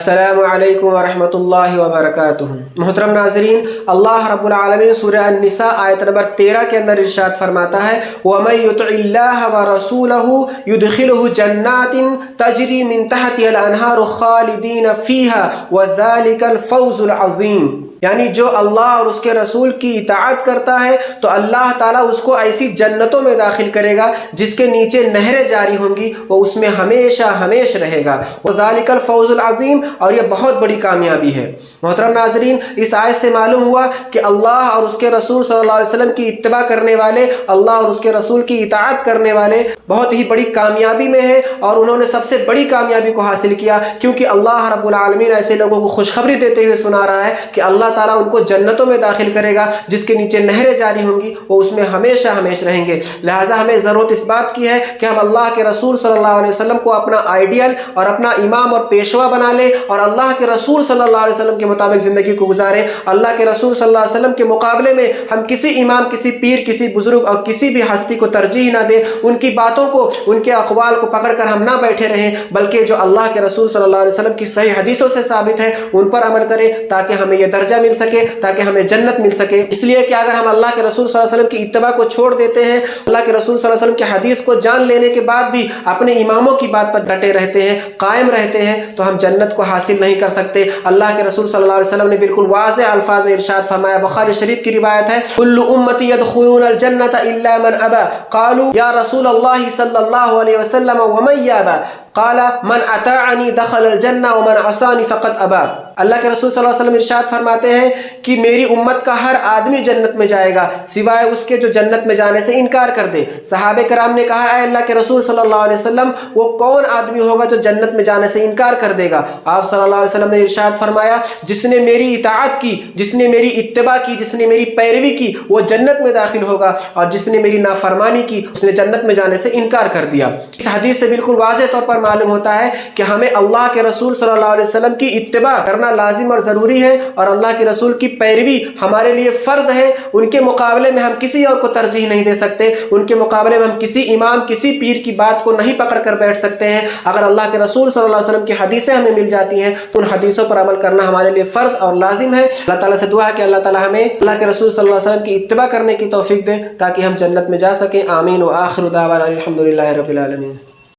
السلام علیکم ورحمۃ اللہ وبرکاتہ۔ محترم ناظرین، اللہ رب العالمین سورہ النساء آیت نمبر 13 کے اندر ارشاد فرماتا ہے وَمَن يُطِعِ اللَّهَ وَرَسُولَهُ يُدْخِلْهُ جَنَّاتٍ تَجْرِي مِن تَحْتِهَا الْأَنْهَارُ خَالِدِينَ فِيهَا وَذَلِكَ الْفَوْزُ الْعَظِيمُ۔ یعنی جو اللہ اور اس کے رسول کی اطاعت کرتا ہے تو اللہ تعالیٰ اس کو ایسی جنتوں میں داخل کرے گا جس کے نیچے نہریں جاری ہوں گی، وہ اس میں ہمیشہ ہمیش رہے گا۔ وَذَلِكَ الْفَوْزُ الْعَظِيمُ، اور یہ بہت بڑی کامیابی ہے۔ محترم ناظرین، اس آیت سے معلوم ہوا کہ اللہ اور اس کے رسول صلی اللہ علیہ وسلم کی اتباع کرنے والے، اللہ اور اس کے رسول کی اطاعت کرنے والے بہت ہی بڑی کامیابی میں ہیں، اور انہوں نے سب سے بڑی کامیابی کو حاصل کیا، کیونکہ اللہ رب العالمین ایسے لوگوں کو خوشخبری دیتے ہوئے سنا رہا ہے کہ اللہ تعالیٰ ان کو جنتوں میں داخل کرے گا جس کے نیچے نہریں جاری ہوں گی، وہ اس میں ہمیشہ ہمیش رہیں گے۔ لہٰذا ہمیں ضرورت اس بات کی ہے کہ ہم اللہ کے رسول صلی اللہ علیہ وسلم کو اپنا آئیڈیل اور اپنا امام اور پیشوا بنا لیں، اور اللہ کے رسول صلی اللہ علیہ وسلم کے مطابق زندگی کو گزاریں۔ اللہ کے رسول صلی اللہ علیہ وسلم کے مقابلے میں ہم کسی امام، کسی پیر، کسی بزرگ اور کسی بھی ہستی کو ترجیح نہ دیں، ان کی باتوں کو، ان کے اقوال کو پکڑ کر ہم نہ بیٹھے رہیں، بلکہ جو اللہ کے رسول صلی اللہ علیہ وسلم کی صحیح حدیثوں سے ثابت ہے ان پر عمل کریں، تاکہ ہمیں یہ درجہ مل سکے، تاکہ ہمیں جنت مل سکے۔ اس لیے کہ اگر ہم اللہ کے رسول صلی اللہ علیہ وسلم کی اتباع کو چھوڑ دیتے ہیں، اللہ کے رسول صلی اللہ علیہ وسلم کی حدیث کو جان لینے کے بعد بھی اپنے اماموں کی بات پر ڈٹے رہتے ہیں، قائم رہتے ہیں، تو ہم جنت کو حاصل نہیں کر سکتے۔ اللہ کے رسول صلی اللہ علیہ وسلم نے بالکل واضح الفاظ میں ارشاد فرمایا، بخاری شریف کی روایت ہے، کل امتی يدخلون الجنۃ الا من ابى قالوا یا رسول اللہ صلی اللہ علیہ وسلم ومن یابى قال من اطاعنی دخل الجنہ ومن عصانی فقد ابى۔ اللہ کے رسول صلی اللہ علیہ وسلم ارشاد فرماتے ہیں کہ میری امت کا ہر آدمی جنت میں جائے گا سوائے اس کے جو جنت میں جانے سے انکار کر دے۔ صحابہ کرام نے کہا، اے اللہ کے رسول صلی اللہ علیہ وسلم، وہ کون آدمی ہوگا جو جنت میں جانے سے انکار کر دے گا؟ آپ صلی اللہ علیہ وسلم نے ارشاد فرمایا، جس نے میری اطاعت کی، جس نے میری اتباع کی، جس نے میری پیروی کی، وہ جنت میں داخل ہوگا، اور جس نے میری نافرمانی کی اس نے جنت میں جانے سے انکار کر دیا۔ اس حدیث سے بالکل واضح طور پر معلوم ہوتا ہے کہ ہمیں اللہ کے رسول صلی اللہ علیہ وسلم کی اتباع کرنا لازم اور ضروری ہے، اور اللہ کے رسول کی پیروی ہمارے لیے فرض ہے۔ ان کے مقابلے میں ہم کسی اور کو ترجیح نہیں دے سکتے، ان کے مقابلے میں ہم کسی امام، کسی پیر کی بات کو نہیں پکڑ کر بیٹھ سکتے ہیں۔ اگر اللہ کے رسول صلی اللہ علیہ وسلم کی حدیثیں ہمیں مل جاتی ہیں تو ان حدیثوں پر عمل کرنا ہمارے لیے فرض اور لازم ہے۔ اللہ تعالیٰ سے دعا ہے کہ اللہ تعالیٰ ہمیں اللہ کے رسول صلی اللہ علیہ وسلم کی اتباع کرنے کی توفیق دے تاکہ ہم جنت میں جا سکیں۔ آمین۔ وآخر دعوانا الحمد للہ رب العالمین۔